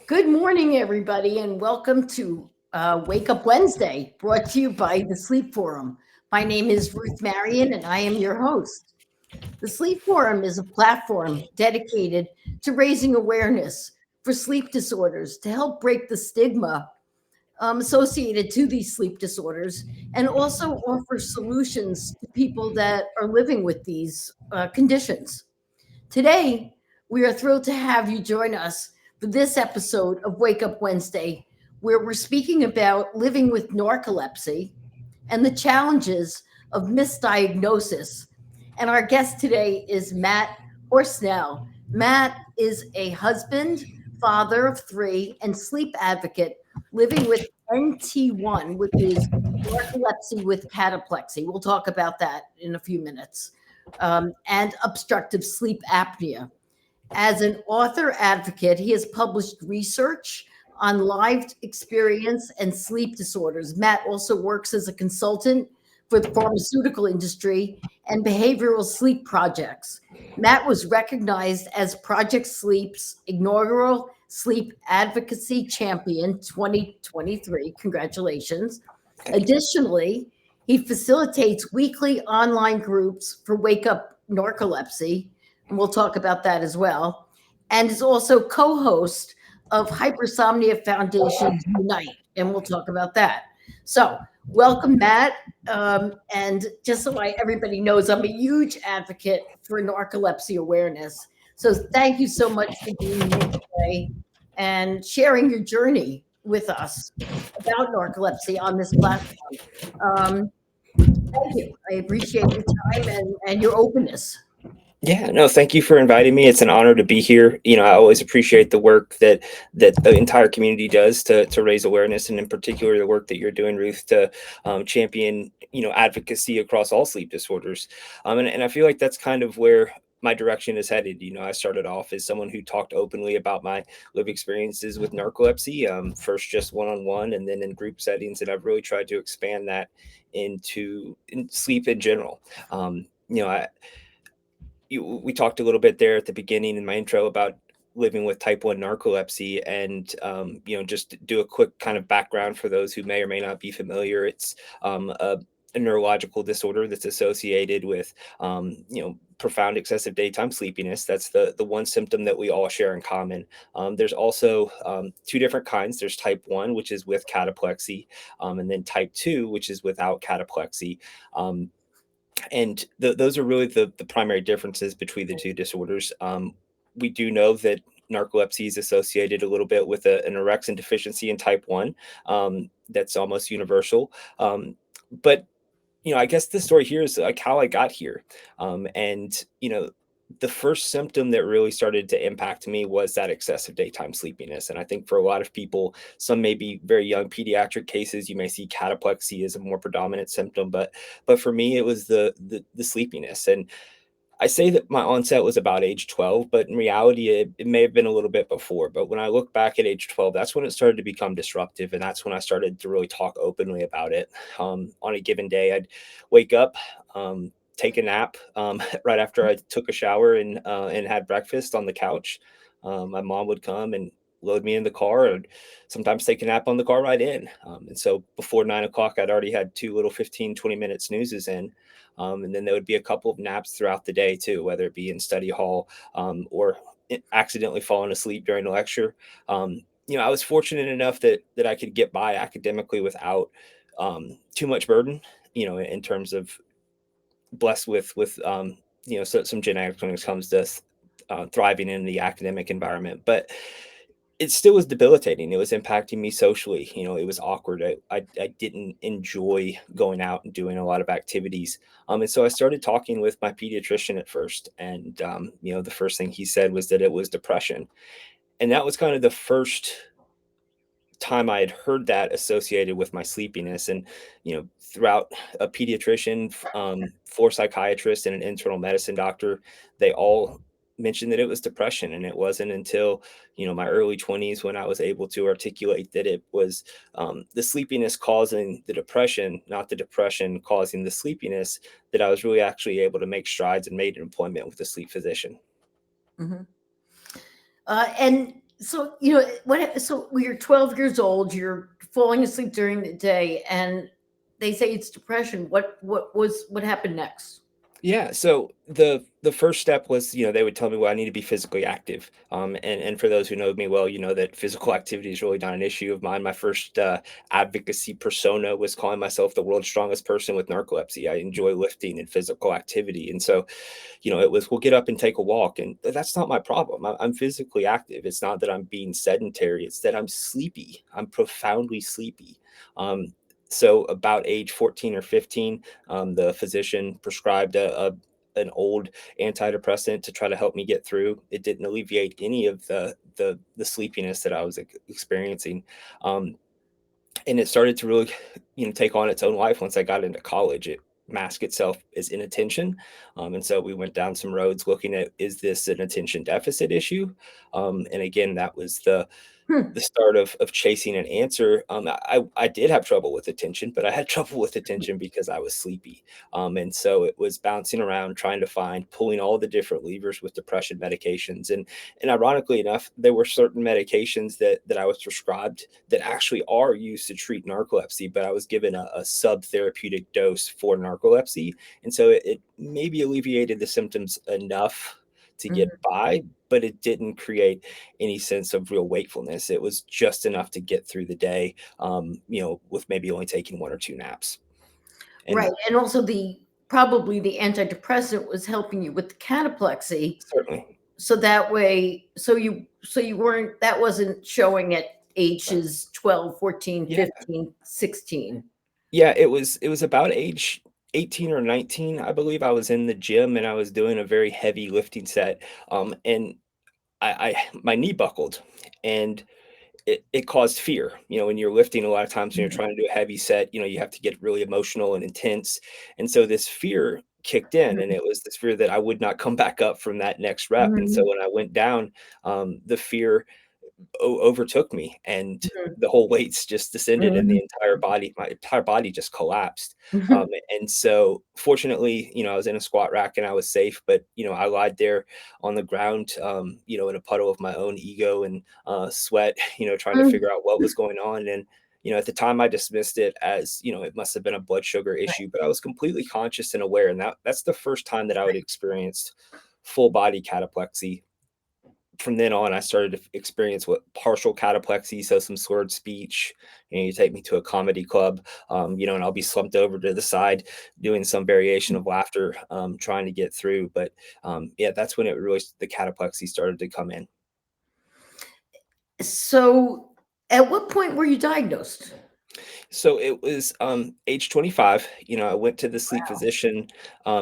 Good morning, everybody, and welcome to Wake Up Wednesday, brought to you by the Sleep Forum. My name is Ruth Marion, and I am your host. The Sleep Forum is a platform dedicated to raising awareness for sleep disorders to help break the stigma associated to these sleep disorders and also offer solutions to people that are living with these conditions. Today, we are thrilled to have you join us for this episode of Wake Up Wednesday, where we're speaking about living with narcolepsy and the challenges of misdiagnosis. And our guest today is Matt Horsnell. Matt is a husband, father of three, and sleep advocate living with NT1, which is narcolepsy with cataplexy. We'll talk about that in a few minutes, and obstructive sleep apnea. As an author advocate, he has published research on lived experience and sleep disorders. Matt also works as a consultant for the pharmaceutical industry and behavioral sleep projects. Matt was recognized as Project Sleep's Inaugural Sleep Advocacy Champion 2023. Congratulations. Thank you. Additionally, he facilitates weekly online groups for Wake Up Narcolepsy, and we'll talk about that as well, and is also co-host of Hypersomnia Foundation's Unite, and we'll talk about that. So, welcome, Matt. And just so everybody knows, I'm a huge advocate for narcolepsy awareness. So, thank you so much for being here today and sharing your journey with us about narcolepsy on this platform. Um, Thank you. I appreciate your time and your openness. Yeah, no, thank you for inviting me. It's an honor to be here. I always appreciate the work that the entire community does to raise awareness, and in particular the work that you're doing, Ruth, to champion advocacy across all sleep disorders. And I feel like that's kind of where my direction is headed. I started off as someone who talked openly about my lived experiences with narcolepsy, first just one-on-one, and then in group settings, and I've really tried to expand that into sleep in general. I we talked a little bit there at the beginning in my intro about living with type 1 narcolepsy, and just do a quick kind of background for those who may or may not be familiar. It's a neurological disorder that's associated with profound excessive daytime sleepiness. That's the one symptom that we all share in common. There's also two different kinds. There's type 1, which is with cataplexy, and then type 2, which is without cataplexy. And those are really the primary differences between the two disorders. We do know that narcolepsy is associated a little bit with an orexin deficiency in type 1. That's almost universal. But I guess the story here is like how I got here. And the first symptom that really started to impact me was that excessive daytime sleepiness. And I think for a lot of people, some may be very young pediatric cases, you may see cataplexy as a more predominant symptom, but for me it was the sleepiness. And I say that my onset was about age 12, but in reality it may have been a little bit before. But when I look back at age 12, that's when it started to become disruptive, and that's when I started to really talk openly about it. On a given day, I'd wake up, take a nap right after I took a shower and had breakfast on the couch. My mom would come and load me in the car, and sometimes take a nap on the car ride in. And so before 9 o'clock, I'd already had two little 15-20 minute snoozes in. And then there would be a couple of naps throughout the day too, whether it be in study hall or accidentally falling asleep during a lecture. I was fortunate enough that I could get by academically without too much burden, in terms of blessed with some genetics when it comes to thriving in the academic environment. But it still was debilitating. It was impacting me socially. It was awkward. I didn't enjoy going out and doing a lot of activities. And so I started talking with my pediatrician at first. And, the first thing he said was that it was depression. And that was kind of the first time I had heard that associated with my sleepiness. And, throughout a pediatrician, four psychiatrists, and an internal medicine doctor, they all mentioned that it was depression. And it wasn't until, my early 20s when I was able to articulate that it was the sleepiness causing the depression, not the depression causing the sleepiness, that I was really actually able to make strides and made an appointment with a sleep physician. Mhm. And So, you know, so when you're 12 years old, you're falling asleep during the day, and they say it's depression. What happened next? Yeah, so the first step was, they would tell me, well, I need to be physically active. And for those who know me well, you know that physical activity is really not an issue of mine. My first advocacy persona was calling myself the world's strongest person with narcolepsy. I enjoy lifting and physical activity, and so it was, we'll get up and take a walk, and that's not my problem. I'm physically active. It's not that I'm being sedentary. It's that I'm sleepy. I'm profoundly sleepy. Um, so about age 14 or 15, the physician prescribed an old antidepressant to try to help me get through. It didn't alleviate any of the sleepiness that I was experiencing. Um, and it started to really take on its own life once I got into college. It masked itself as inattention, and so we went down some roads looking at, is this an attention deficit issue? And again, that was Hmm. the start of chasing an answer. I did have trouble with attention, but I had trouble with attention because I was sleepy. And so it was bouncing around trying to find, pulling all the different levers with depression medications. And ironically enough, there were certain medications that I was prescribed that actually are used to treat narcolepsy, but I was given a sub-therapeutic dose for narcolepsy. And so it maybe alleviated the symptoms enough to get Mhm. by, but it didn't create any sense of real wakefulness. It was just enough to get through the day, with maybe only taking one or two naps. Right, And and also the probably the antidepressant was helping you with the cataplexy, certainly, so that way, so you weren't, that wasn't showing at ages 12, 14, yeah, 15, 16. yeah, it was about age 18 or 19, I believe. I was in the gym and I was doing a very heavy lifting set, and my knee buckled, and it caused fear. When you're lifting, a lot of times when you're Mhm, trying to do a heavy set, you have to get really emotional and intense. And so this fear kicked in, and mhm, it was this fear that I would not come back up from that next rep. And so mhm, when I went down, the fear overtook me, and mhm, the whole weights just descended, and mhm, my entire body just collapsed. mhm, And so fortunately, I was in a squat rack and I was safe, but I lied there on the ground, in a puddle of my own ego and sweat, trying to mhm. figure out what was going on. And at the time I dismissed it as, it must have been a blood sugar Right, issue, but I was completely conscious and aware, and that's the first time that I would right. experienced full body cataplexy. From then on, I started to experience what partial cataplexy, so some slurred speech. You take me to a comedy club, and I'll be slumped over to the side doing some variation of laughter, trying to get through. But yeah, that's when it really, the cataplexy started to come in. So, at what point were you diagnosed? So it was age 25. I went to the sleep physician,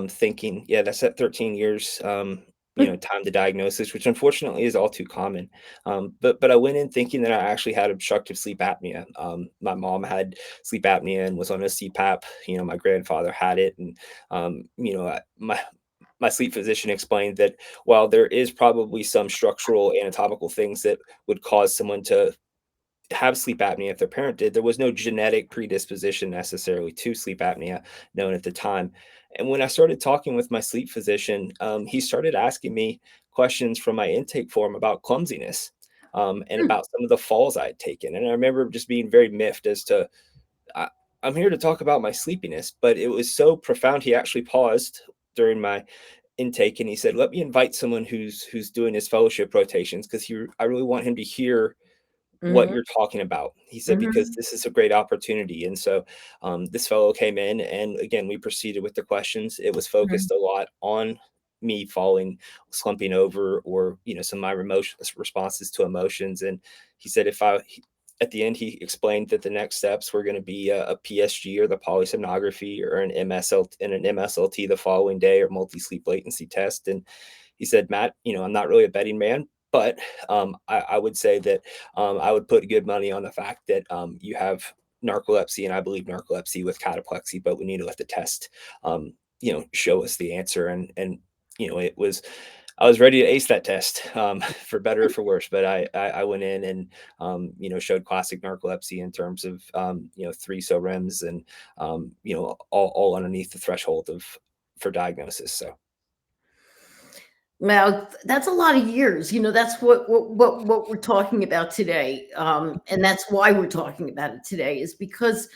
thinking, yeah, that's at 13 years. Time to diagnosis, which unfortunately is all too common. But I went in thinking that I actually had obstructive sleep apnea. My mom had sleep apnea and was on a CPAP. My grandfather had it, and my sleep physician explained that while there is probably some structural anatomical things that would cause someone to have sleep apnea if their parent did, there was no genetic predisposition necessarily to sleep apnea known at the time. And when I started talking with my sleep physician, he started asking me questions from my intake form about clumsiness, and Hmm, about some of the falls I had taken. And I remember just being very miffed as to, I, I'm here to talk about my sleepiness, but it was so profound. He actually paused during my intake and he said, "Let me invite someone who's doing his fellowship rotations, because I really want him to hear what mhm, you're talking about." He said, "Because mhm, this is a great opportunity." And so this fellow came in, and again, we proceeded with the questions. It was mhm, focused a lot on me falling, slumping over, or some of my responses to emotions. And he said, at the end, he explained that the next steps were going to be a PSG, or the polysomnography, or an MSLT the following day, or multi sleep latency test. And he said, "Matt, I'm not really a betting man, but I would say that I would put good money on the fact that you have narcolepsy, and I believe narcolepsy with cataplexy, but we need to let the test, show us the answer." It was, I was ready to ace that test, for better or for worse. But I went in and showed classic narcolepsy in terms of 3 SOREMs, and all underneath the threshold of for diagnosis. So Now, that's a lot of years. That's what we're talking about today, and that's why we're talking about it today. Is because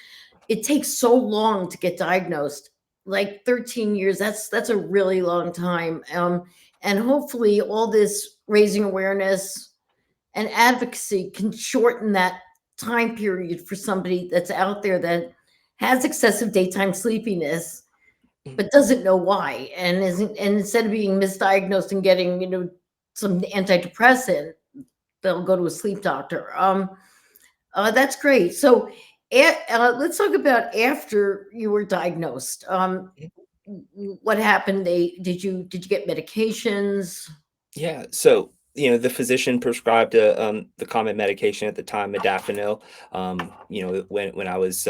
it takes so long to get diagnosed. Like 13 years. That's a really long time. And hopefully, all this raising awareness and advocacy can shorten that time period for somebody that's out there that has excessive daytime sleepiness Mhm. but doesn't know why, and instead of being misdiagnosed and getting some antidepressant, they'll go to a sleep doctor. That's great. So let's talk about after you were diagnosed. What happened? Did you get medications? Yeah. So, the physician prescribed the common medication at the time, modafinil. When I was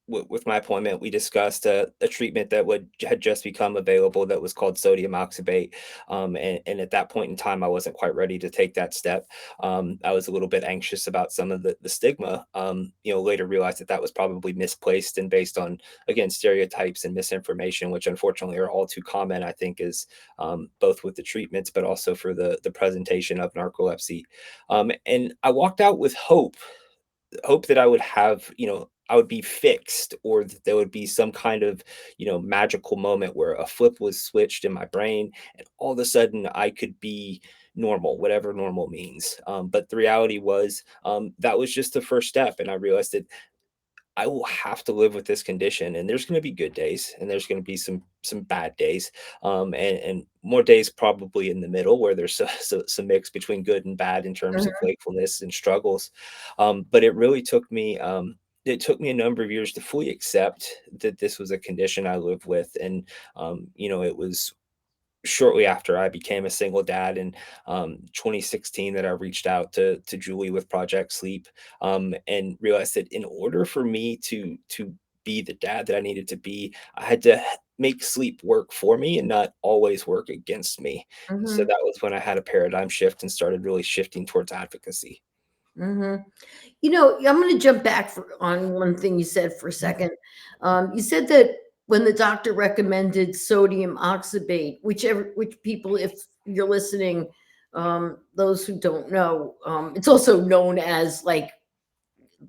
with my appointment, we discussed a treatment that would had just become available that was called sodium oxybate. And at that point in time, I wasn't quite ready to take that step. I was a little bit anxious about some of the stigma. Later realized that that was probably misplaced and based on, again, stereotypes and misinformation, which unfortunately are all too common, I think, is both with the treatments, but also for the presentation of narcolepsy. And I walked out with hope that I would have, I would be fixed, or that there would be some kind of, magical moment where a flip was switched in my brain and all of a sudden I could be normal, whatever normal means. But the reality was, that was just the first step. And I realized that I will have to live with this condition, and there's going to be good days and there's going to be some bad days, and more days probably in the middle where there's some mix between good and bad in terms of Mhm, wakefulness and struggles. But it took me a number of years to fully accept that this was a condition I live with, and it was shortly after I became a single dad in 2016 that I reached out to Julie with Project Sleep, and realized that in order for me to be the dad that I needed to be, I had to make sleep work for me and not always work against me. So mhm, that was when I had a paradigm shift and started really shifting towards advocacy. mhm. I'm going to jump back on one thing you said for a second. You said that when the doctor recommended sodium oxybate, which people, if you're listening, those who don't know, it's also known as like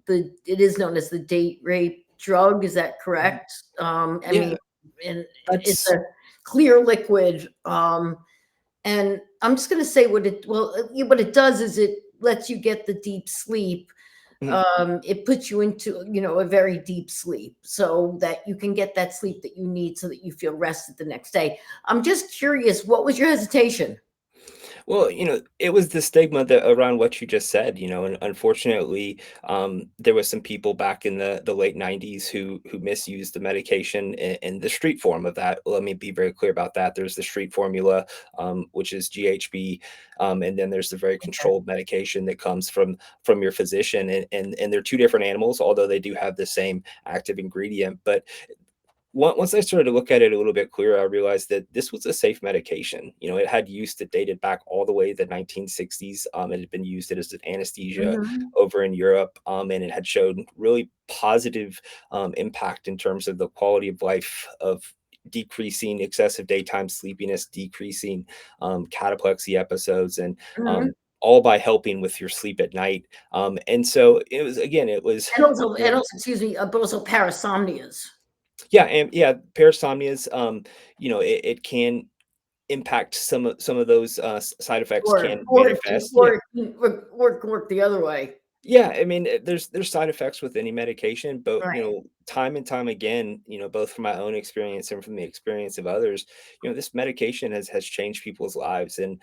it is known as the date rape drug. Is that Mhm. correct? I Yeah, mean, and it's that's a clear liquid. And I'm just going to say what it does is it lets you get the deep sleep. mhm. It puts you into a very deep sleep so that you can get that sleep that you need so that you feel rested the next day. I'm just curious, what was your hesitation? Well, it was the stigma that around what you just said, and unfortunately, there was some people back in the late '90s who misused the medication in the street form of that. Let me be very clear about that. There's the street formula, which is GHB, and then there's the very controlled medication that comes from your physician, and they're two different animals, although they do have the same active ingredient. But once I started to look at it a little bit clearer, I realized that this was a safe medication. It had use that dated back all the way to the 1960s. It had been used as an anesthesia Mhm, over in Europe, and it had shown really positive impact in terms of the quality of life of decreasing excessive daytime sleepiness, decreasing cataplexy episodes, and mhm. all by helping with your sleep at night. And so it was, again, it was. And also, excuse me, but also parasomnias Yeah, and yeah, parasomnias, it can impact some of those, side effects or can or it can manifest. Yeah. or it can work the other way. Yeah, I mean, there's side effects with any medication, but Right. time and time again, both from my own experience and from the experience of others, this medication has changed people's lives. And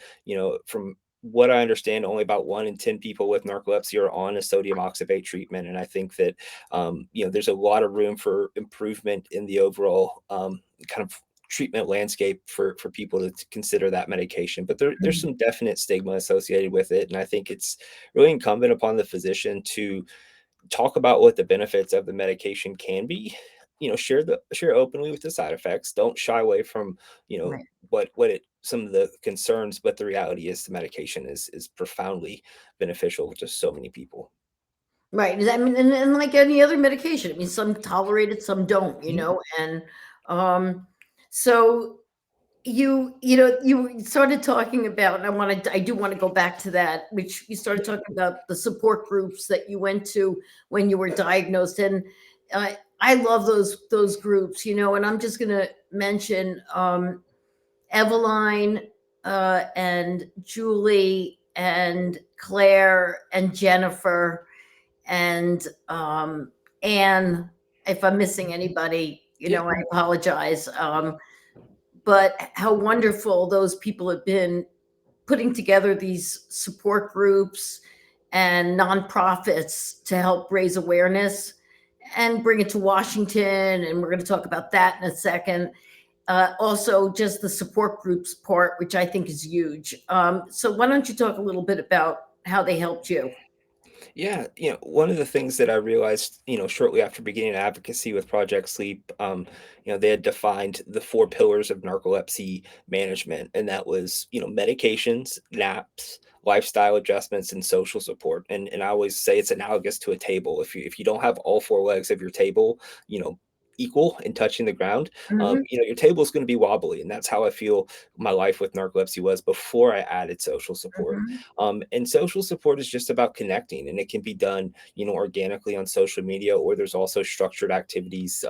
from what I understand, only about 1 in 10 people with narcolepsy are on a sodium oxybate treatment. And I think that there's a lot of room for improvement in the overall kind of treatment landscape for people to consider that medication. But there's Mhm. some definite stigma associated with it, and I think it's really incumbent upon the physician to talk about what the benefits of the medication can be. Share openly with the side effects. Don't shy away from Right. what it some of the concerns, but the reality is the medication is profoundly beneficial to so many people. Right. I mean, and like any other medication, I mean, some tolerate it, some don't, Mhm. and um, so. You started talking about, and I do want to go back to that, which you started talking about the support groups that you went to when you were diagnosed, and I love those groups, and I'm just going to mention Eveline and Julie and Claire and Jennifer and Anne. If I'm missing anybody, Yeah. I apologize. But how wonderful those people have been putting together these support groups and nonprofits to help raise awareness and bring it to Washington. And we're going to talk about that in a second. Also, just the support groups part, which I think is huge. So, why don't you talk a little bit about how they helped you? Yeah, one of the things that I realized, shortly after beginning advocacy with Project Sleep, they had defined the four pillars of narcolepsy management, and that was, medications, naps, lifestyle adjustments, and social support. And I always say it's analogous to a table. If you don't have all four legs of your table, equal and touching the ground, Hmm. your table is going to be wobbly, and that's how I feel my life with narcolepsy was before I added social support. Hmm. And social support is just about connecting, and it can be done, organically on social media, or there's also structured activities.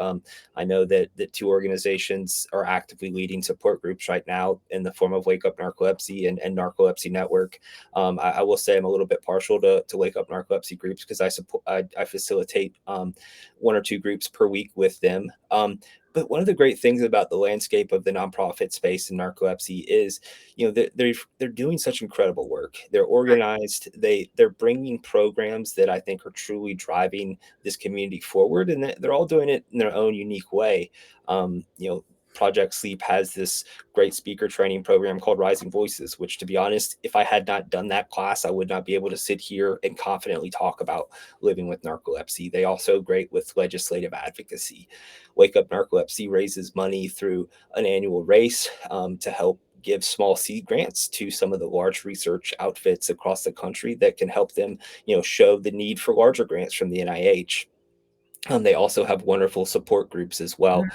I know that two organizations are actively leading support groups right now in the form of Wake Up Narcolepsy and Narcolepsy Network. I will say I'm a little bit partial to Wake Up Narcolepsy groups because I facilitate one or two groups per week with them. But one of the great things about the landscape of the nonprofit space in narcolepsy is, they're doing such incredible work. They're organized. They're bringing programs that I think are truly driving this community forward, and they're all doing it in their own unique way. Project Sleep has this great speaker training program called Rising Voices, which, to be honest, if I had not done that class, I would not be able to sit here and confidently talk about living with narcolepsy. They also great with legislative advocacy. Wake Up Narcolepsy raises money through an annual race to help give small seed grants to some of the large research outfits across the country that can help them, show the need for larger grants from the NIH. They also have wonderful support groups as well.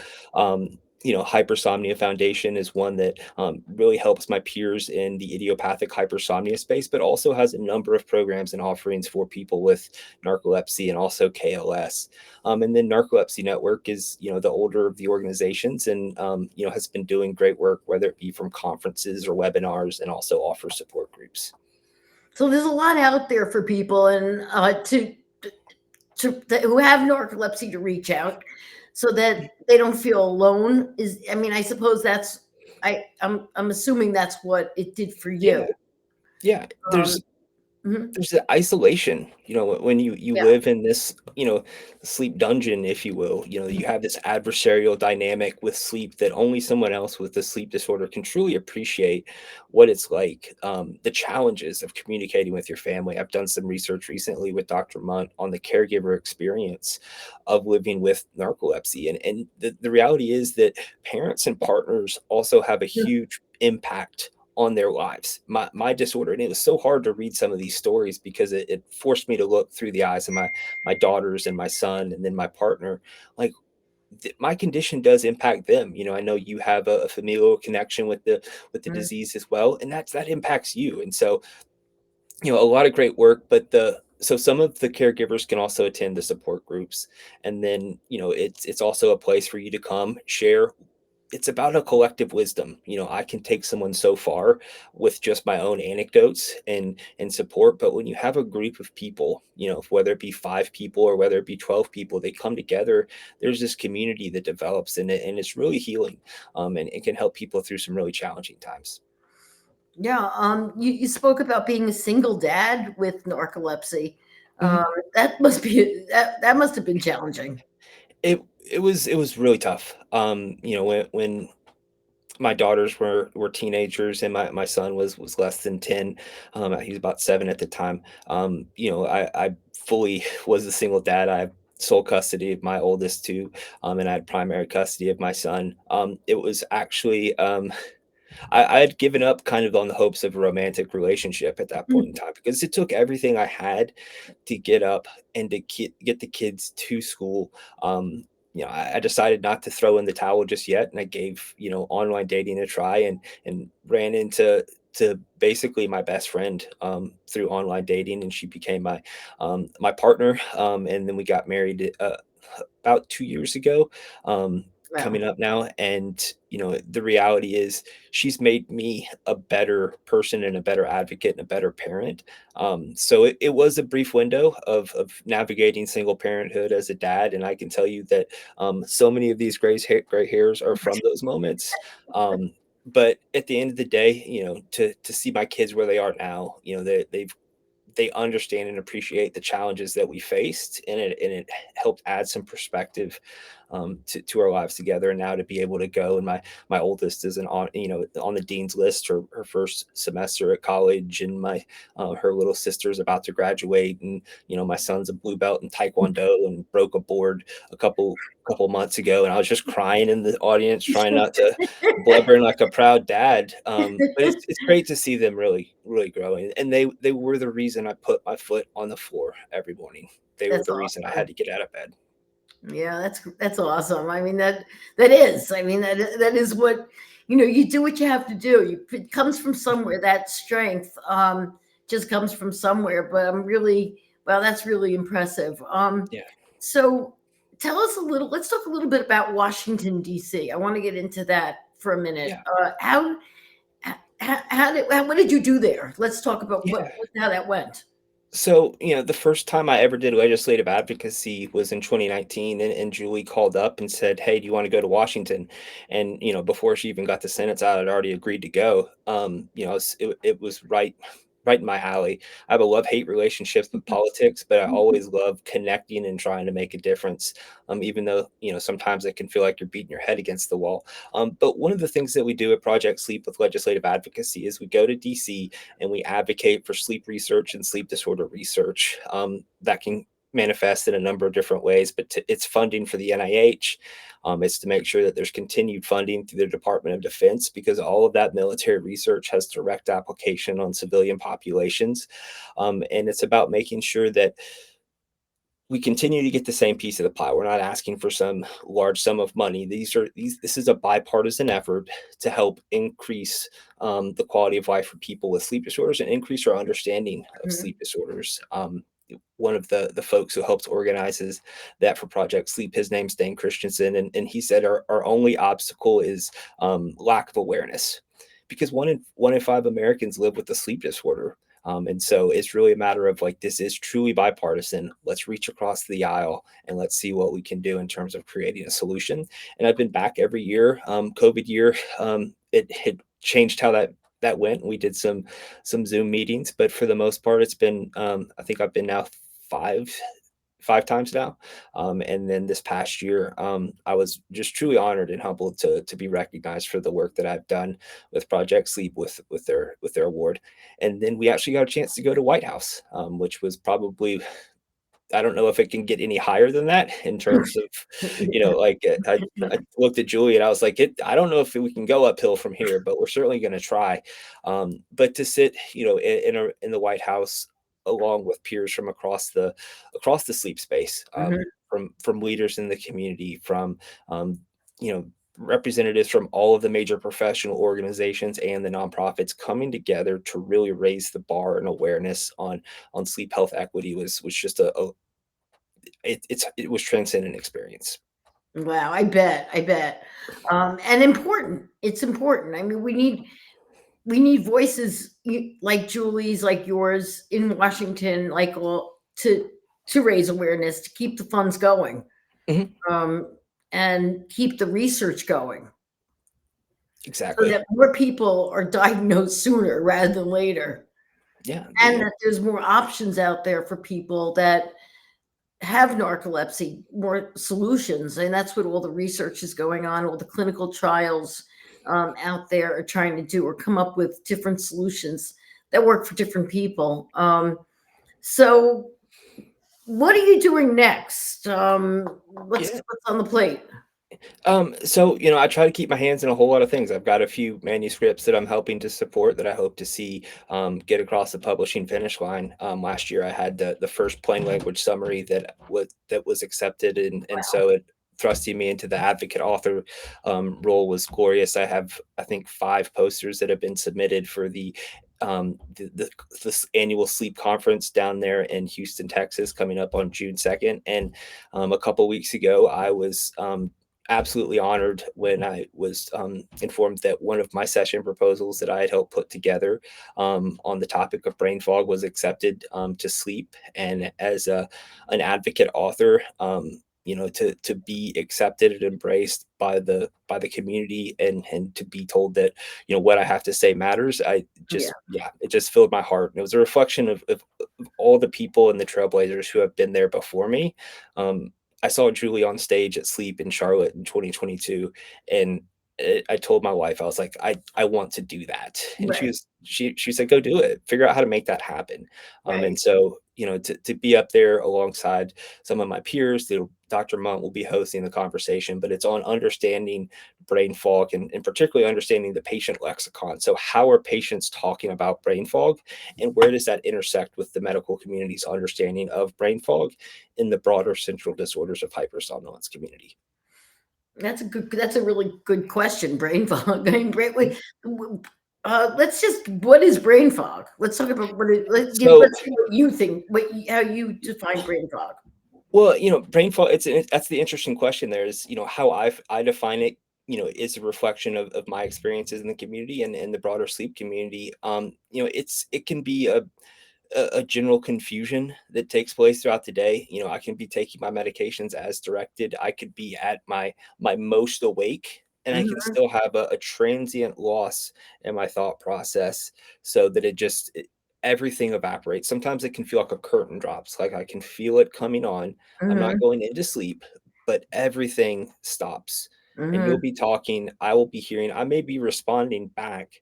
Hypersomnia Foundation is one that really helps my peers in the idiopathic hypersomnia space, but also has a number of programs and offerings for people with narcolepsy and also KLS. And then Narcolepsy Network is, the older of the organizations, and has been doing great work, whether it be from conferences or webinars, and also offers support groups. So there's a lot out there for people, and who have narcolepsy to reach out so that they don't feel alone. I suppose I'm assuming that's what it did for you. Yeah, yeah. Um, There's mhm. there's the isolation, when you Yeah. live in this, sleep dungeon, if you will. You have this adversarial dynamic with sleep that only someone else with a sleep disorder can truly appreciate what it's like. The challenges of communicating with your family. I've done some research recently with Dr. Munt on the caregiver experience of living with narcolepsy, and the reality is that parents and partners also have a huge impact on their lives. My disorder, and it was so hard to read some of these stories because it forced me to look through the eyes of my daughters and my son, and then my partner. Like, my condition does impact them. I know you have a familial connection with the Mhm. disease as well, and that impacts you. And so, a lot of great work, but some of the caregivers can also attend the support groups, and then, it's also a place for you to come share. It's about a collective wisdom. I can take someone so far with just my own anecdotes and support, but when you have a group of people, whether it be 5 people or whether it be 12 people, they come together. There's this community that develops in it, and it's really healing, and it can help people through some really challenging times. Yeah. You spoke about being a single dad with narcolepsy. Um, Mhm. that must have been challenging. It was really tough. When my daughters were teenagers and my son was less than 10. He was about 7 at the time. I fully was a single dad. I have sole custody of my oldest two, and I had primary custody of my son. It was actually, I had given up kind of on the hopes of a romantic relationship at that point in Mhm. time, because it took everything I had to get up and to get the kids to school. I decided not to throw in the towel just yet, and I gave online dating a try, and ran into to basically my best friend through online dating, and she became my partner, and then we got married about 2 years ago, Well, coming up now. And the reality is she's made me a better person and a better advocate and a better parent. So it was a brief window of navigating single parenthood as a dad, and I can tell you that so many of these gray hairs are from those moments. But at the end of the day, to see my kids where they are now, they understand and appreciate the challenges that we faced, and it helped add some perspective to our lives together. And now to be able to go, and my oldest is on the dean's list, her first semester at college, and my her little sister's about to graduate, and my son's a blue belt in taekwondo and broke a board a couple months ago, and I was just crying in the audience, trying not to blubbering like a proud dad. But it's great to see them really growing, and they were the reason I put my foot on the floor every morning. They were that's the reason I awesome. had to get out of bed. Yeah, that's awesome. I mean that is. I mean that is what you do what you have to do. It comes from somewhere. That strength just comes from somewhere. But I'm really well. That's really impressive. Yeah, So tell us a little. Let's talk a little bit about Washington D.C. I want to get into that for a minute. yeah, What did you do there? Let's talk about yeah. how that went. So, the first time I ever did legislative advocacy was in 2019, and Julie called up and said, "Hey, do you want to go to Washington?" And, before she even got the sentence out, I'd already agreed to go. It was right in my alley. I have a love-hate relationship with politics, but I always love connecting and trying to make a difference. Even though, sometimes it can feel like you're beating your head against the wall. But one of the things that we do at Project Sleep with legislative advocacy is we go to DC and we advocate for sleep research and sleep disorder research. That can manifest in a number of different ways, but it's funding for the NIH. It's to make sure that there's continued funding through the Department of Defense, because all of that military research has direct application on civilian populations. And it's about making sure that we continue to get the same piece of the pie. We're not asking for some large sum of money. This is a bipartisan effort to help increase the quality of life for people with sleep disorders and increase our understanding of Mhm. sleep disorders. One of the folks who helps organizes that for Project Sleep, his name's Dane Christensen, and he said our only obstacle is lack of awareness, because one in five Americans live with a sleep disorder. And so it's really a matter of, like, this is truly bipartisan. Let's reach across the aisle and let's see what we can do in terms of creating a solution. And I've been back every year. COVID year, it had changed how that went. We did some Zoom meetings, but for the most part, it's been I think I've been now five five times now. And then this past year, I was just truly honored and humbled to be recognized for the work that I've done with Project Sleep with their award. And then we actually got a chance to go to White House, which was probably, I don't know if it can get any higher than that in terms of, like, I looked at Julie and I was like, I don't know if we can go uphill from here, but we're certainly going to try. But to sit, in the White House along with peers from across the sleep space, Mhm. from leaders in the community, from, you know, representatives from all of the major professional organizations and the nonprofits coming together to really raise the bar and awareness on sleep health equity was just it was transcendent experience. Wow, I bet, and important. It's important. I mean, we need voices like Julie's, like yours in Washington, like all to raise awareness, to keep the funds going, Mhm. um, and keep the research going, so Exactly. that more people are diagnosed sooner rather than later, Yeah. and that there's more options out there for people that have narcolepsy, more solutions. And that's what all the research is going on, all the clinical trials out there are trying to do, or come up with different solutions that work for different people. So what are you doing next? Yeah. What's on the plate? So, I try to keep my hands in a whole lot of things. I've got a few manuscripts that I'm helping to support that I hope to see get across the publishing finish line. Last year, I had the first plain language summary that was accepted, and so thrusting me into the advocate author role was glorious. I have, I think, 5 posters that have been submitted for this annual sleep conference down there in Houston, Texas, coming up on June 2nd. And a couple weeks ago, I was absolutely honored when I was informed that one of my session proposals that I had helped put together on the topic of brain fog was accepted to sleep. And as an advocate author, to be accepted and embraced by the community, and to be told that what I have to say matters, I Yeah. just, yeah, it just filled my heart. And it was a reflection of all the people and the trailblazers who have been there before me. Um, I saw Julie on stage at Sleep in Charlotte in 2022, and I told my wife, I was like, I want to do that, and Right. she said, go do it, figure out how to make that happen. Right. And so to be up there alongside some of my peers, Dr. Munt will be hosting the conversation, but it's on understanding brain fog, and particularly understanding the patient lexicon. So how are patients talking about brain fog, and where does that intersect with the medical community's understanding of brain fog in the broader central disorders of hypersomnolence community? That's a really good question. Brain fog. I mean, what is brain fog? Let's talk about So, let's see what you think, how you define brain fog. well, brain fog, that's the interesting question there is, how I define it, is a reflection of my experiences in the community and the broader sleep community. It can be a general confusion that takes place throughout the day. I can be taking my medications as directed. I could be at my most awake, and I can Mhm, still have a transient loss in my thought process, so that everything evaporates. Sometimes it can feel like a curtain drops, like I can feel it coming on. I'm not mhm, going into sleep, but everything stops. And you'll mhm, be talking, I will be hearing, I may be responding back,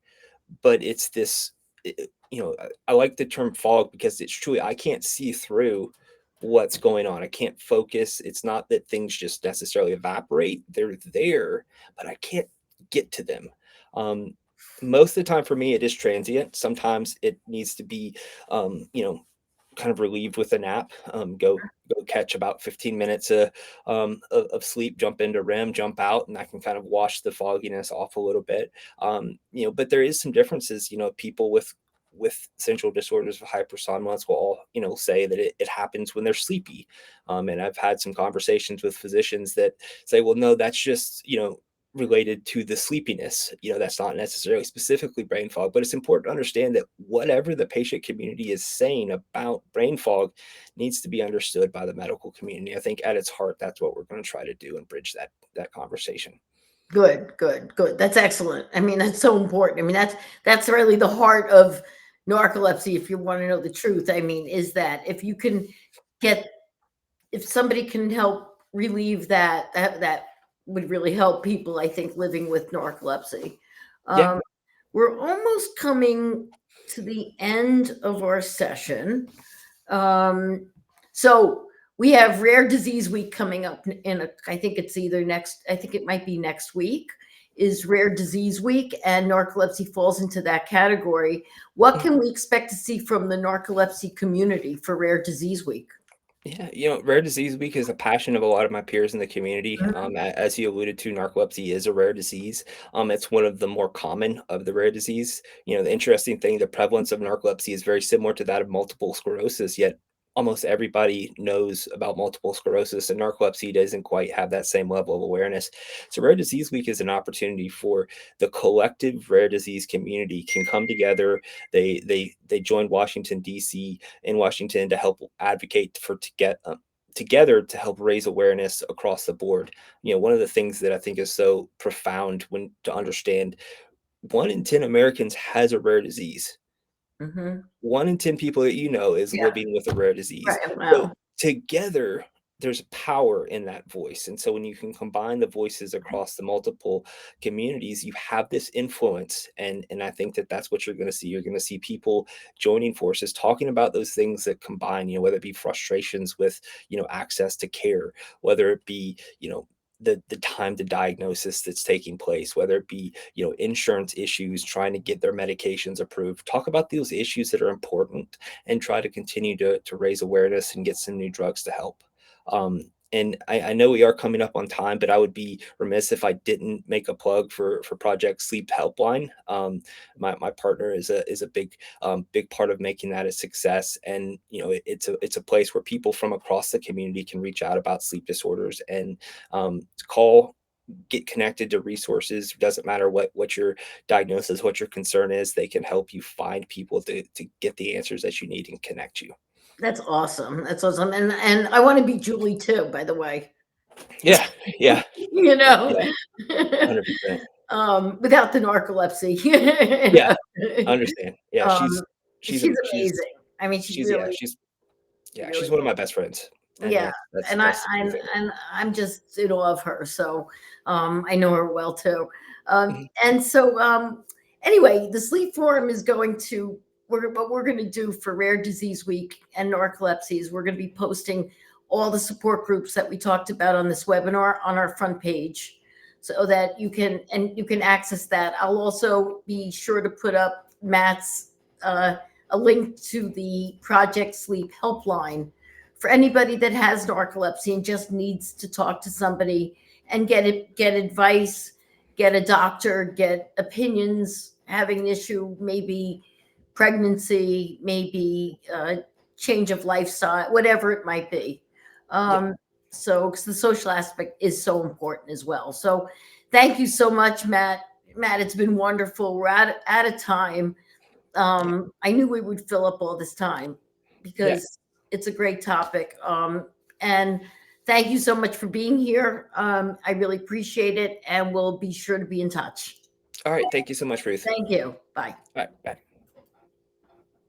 but it's this, I like the term fog because it's truly, I can't see through what's going on. I can't focus. It's not that things just necessarily evaporate. They're there, but I can't get to them. Um, Most of the time for me, it is transient. Sometimes it needs to be, um, you know, kind of relieved with a nap. Go catch about 15 minutes of sleep, jump into REM, jump out, and I can kind of wash the fogginess off a little bit. But there is some differences. People with central disorders of hypersomnolence will all say that it happens when they're sleepy. And I've had some conversations with physicians that say, well, no, that's just related to the sleepiness. That's not necessarily specifically brain fog, but it's important to understand that whatever the patient community is saying about brain fog needs to be understood by the medical community. I think at its heart, that's what we're going to try to do and bridge that conversation. good, good, good. That's excellent. I mean, that's so important. I mean, that's really the heart of narcolepsy. If you want to know the truth, I mean, is that if you can get if somebody can help relieve that would really help people, I think, living with narcolepsy. Yeah. Um, we're almost coming to the end of our session. Um, so we have Rare Disease Week coming up I think it's either I think it might be next week is Rare Disease Week, and narcolepsy falls into that category. What can we expect to see from the narcolepsy community for Rare Disease Week? Yeah, Rare Disease Week is a passion of a lot of my peers in the community. As you alluded to, narcolepsy is a rare disease. It's one of the more common of the rare disease. The interesting thing, the prevalence of narcolepsy is very similar to that of multiple sclerosis, yet almost everybody knows about multiple sclerosis, and narcolepsy doesn't quite have that same level of awareness. So Rare Disease Week is an opportunity for the collective rare disease community can come together. They joined Washington, D.C., in Washington to help advocate to get together to help raise awareness across the board. One of the things that I think is so profound when to understand, 1 in 10 Americans has a rare disease. Mhm. 1 in 10 people that is Yeah, living with a rare disease. right, So wow. together, there's power in that voice. And so when you can combine the voices across the multiple communities, you have this influence. And I think that that's what you're going to see. You're going to see people joining forces, talking about those things that combine, whether it be frustrations with, access to care, whether it be, the time to diagnosis that's taking place, whether it be insurance issues, trying to get their medications approved. Talk about those issues that are important and try to continue to raise awareness and get some new drugs to help. And I know we are coming up on time, but I would be remiss if I didn't make a plug for Project Sleep Helpline. My partner is a big part of making that a success. And it's a place where people from across the community can reach out about sleep disorders and call, get connected to resources. It doesn't matter what your diagnosis, what your concern is, they can help you find people to get the answers that you need and connect you. That's awesome. That's awesome. And I want to be Julie too, by the way. Yeah, yeah, You know, yeah, 100%. without the narcolepsy. Yeah, I understand. Yeah, um, she's she's am she's amazing. I mean, she's yeah, she's she yeah, really she's one of my best friends, and Yeah, that's and that's the thing. I'm just in awe of her. So I know her well too. Mhm. And so anyway, the Sleep Forum is going to what we're going to do for Rare Disease Week and narcolepsy is we're going to be posting all the support groups that we talked about on this webinar on our front page, so that you can access that. I'll also be sure to put up Matt's a link to the Project Sleep helpline for anybody that has narcolepsy and just needs to talk to somebody and get advice, get a doctor, get opinions, having an issue, maybe pregnancy, maybe change of lifestyle, whatever it might be. Yeah. So, because the social aspect is so important as well. So, thank you so much, Matt. Matt, it's been wonderful. We're out of time. Yeah. I knew we would fill up all this time Yeah. because it's a great topic. And thank you so much for being here. I really appreciate it, and we'll be sure to be in touch. All right. Thank you so much, Ruth. Thank you. Bye. All right. Bye.